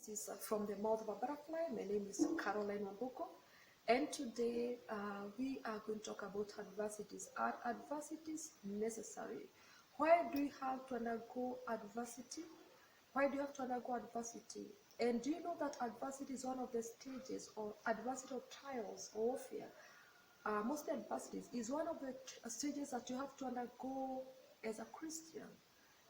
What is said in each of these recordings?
This is from the mouth of a butterfly. My name is Caroline Wambuko, and today we are going to talk about adversities. Are adversities necessary? Why do you have to undergo adversity? Why do you have to undergo adversity? And do you know that adversity is one of the stages or adversity of trials or warfare? Mostly adversities is one of the stages that you have to undergo as a Christian.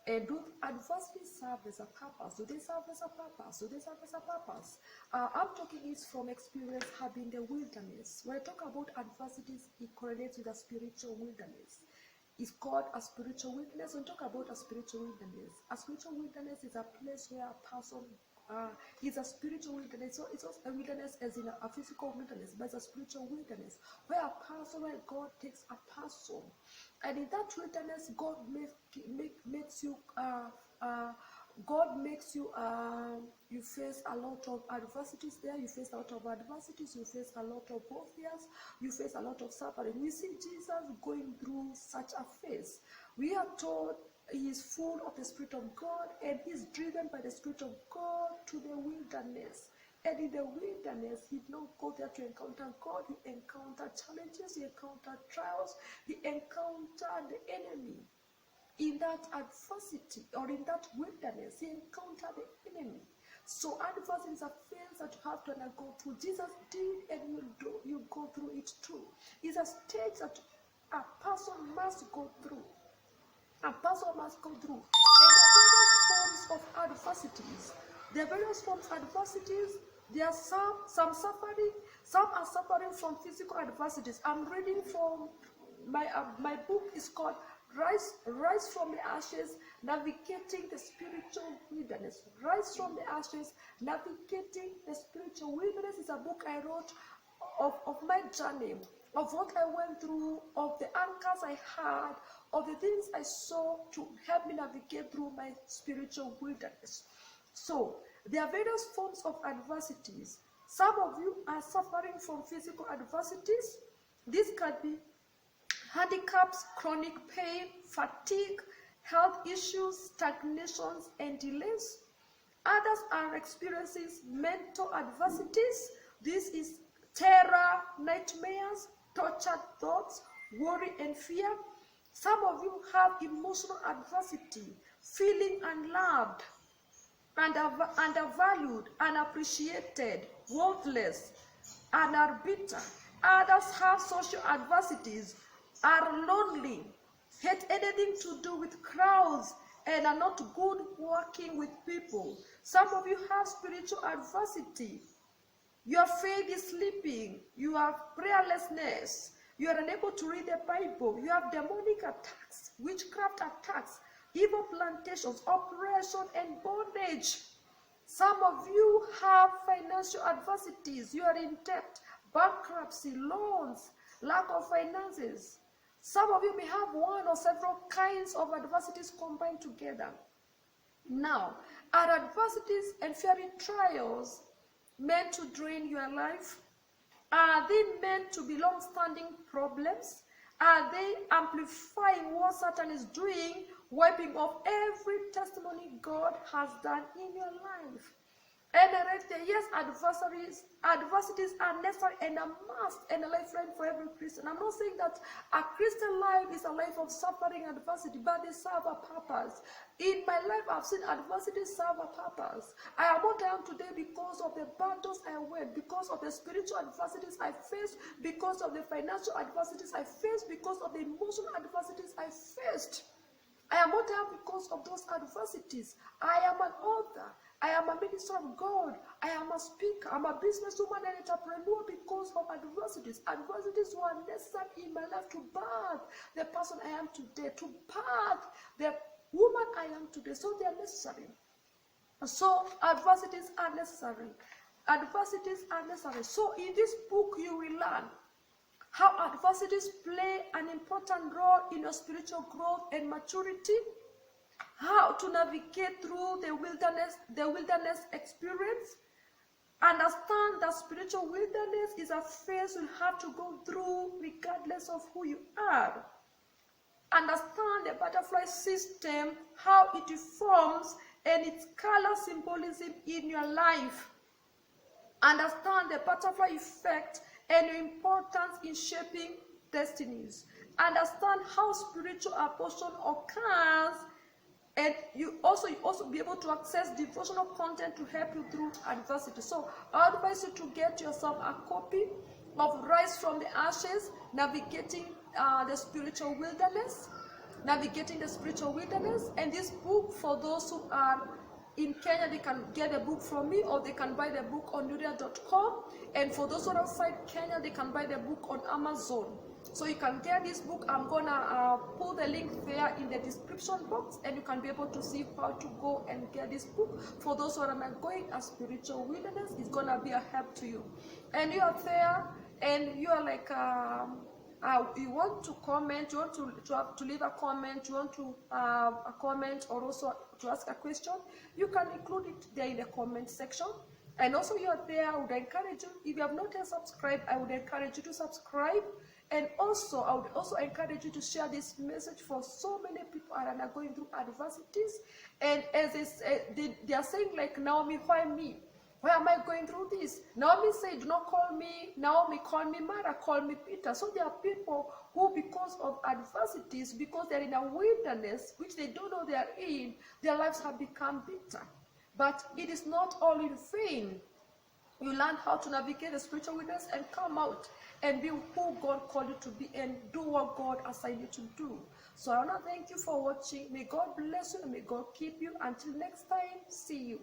And do adversities serve as a purpose? Do they serve as a purpose? Do they serve as a purpose? I'm talking is from experience having the wilderness. When I talk about adversities, it correlates with a spiritual wilderness. It's called a spiritual wilderness. When we talk about a spiritual wilderness is a place where a person is a spiritual wilderness. So it's not a wilderness as in a physical wilderness, but it's a spiritual wilderness where a person, where God takes a person, and in that wilderness, God makes you. God makes you. You face a lot of adversities there. You face a lot of adversities. You face a lot of warfares. You face a lot of suffering. We see Jesus going through such a phase. We are told he is full of the Spirit of God, and he is driven by the Spirit of God to the wilderness. And in the wilderness, he did not go there to encounter God. He encountered challenges, he encountered trials, he encountered the enemy. In that adversity or in that wilderness, he encountered the enemy. So adversity is a phase that you have to undergo through. Jesus did, and you go through it too. It's a stage that a person must go through. A person must go through. And the various forms of adversities. The various forms of adversities, there are some suffering. Some are suffering from physical adversities. I'm reading from my book is called Rise from the Ashes, Navigating the Spiritual Wilderness. Rise from the Ashes, Navigating the Spiritual Wilderness is a book I wrote of my journey, of what I went through, of the anchors I had, of the things I saw to help me navigate through my spiritual wilderness. So, there are various forms of adversities. Some of you are suffering from physical adversities. This can be handicaps, chronic pain, fatigue, health issues, stagnations, and delays. Others are experiencing mental adversities. This is terror, nightmares, tortured thoughts, worry, and fear. Some of you have emotional adversity, feeling unloved, undervalued, unappreciated, worthless, and are bitter. Others have social adversities, are lonely, hate anything to do with crowds, and are not good working with people. Some of you have spiritual adversity. Your faith is sleeping. You have prayerlessness. You are unable to read the Bible. You have demonic attacks, witchcraft attacks, evil plantations, oppression, and bondage. Some of you have financial adversities. You are in debt, bankruptcy, loans, lack of finances. Some of you may have one or several kinds of adversities combined together. Now, are adversities and fiery trials meant to drain your life? Are they meant to be long-standing problems? Are they amplifying what Satan is doing, wiping off every testimony God has done in your life? And I read there, yes, adversities are necessary and a must and a lifeline for every Christian. I'm not saying that a Christian life is a life of suffering and adversity, but they serve a purpose. In my life, I've seen adversities serve a purpose. I am what I am today because of the battles I went, because of the spiritual adversities I faced, because of the financial adversities I faced, because of the emotional adversities I faced. I am what I am because of those adversities. I am an author. I am a minister of God. I am a speaker. I'm a businesswoman and entrepreneur because of adversities. Adversities were necessary in my life to birth the person I am today, to birth the woman I am today. So they are necessary. So adversities are necessary. Adversities are necessary. So in this book you will learn how adversities play an important role in your spiritual growth and maturity, how to navigate through the wilderness experience. Understand that spiritual wilderness is a phase you have to go through regardless of who you are. Understand the butterfly system, how it forms and its color symbolism in your life. Understand the butterfly effect and your importance in shaping destinies. Understand how spiritual abortion occurs, and you also be able to access devotional content to help you through adversity. So I advise you to get yourself a copy of Rise from the Ashes, Navigating the Spiritual Wilderness. Navigating the Spiritual Wilderness. And this book, for those who are in Kenya, they can get the book from me, or they can buy the book on Nuria.com. And for those who are outside Kenya, they can buy the book on Amazon. So you can get this book. I'm gonna put the link there in the description box, and you can be able to see how to go and get this book. For those who are going a spiritual wilderness, it's gonna be a help to you. And you are there, and you are like, you want to comment, you want to leave a comment, you want to a comment, or also to ask a question, you can include it there in the comment section. And also you are there, I would encourage you, if you have not yet subscribed, I would encourage you to subscribe. And also, I would also encourage you to share this message, for so many people are going through adversities. And as they are saying, like, Naomi, why me? Why am I going through this? Naomi said, do not call me Naomi, call me Mara, call me Peter. So there are people who, because of adversities, because they're in a wilderness, which they don't know they are in, their lives have become bitter. But it is not all in vain. You learn how to navigate the spiritual wilderness and come out and be who God called you to be, and do what God assigned you to do. So I want to thank you for watching. May God bless you and may God keep you. Until next time, see you.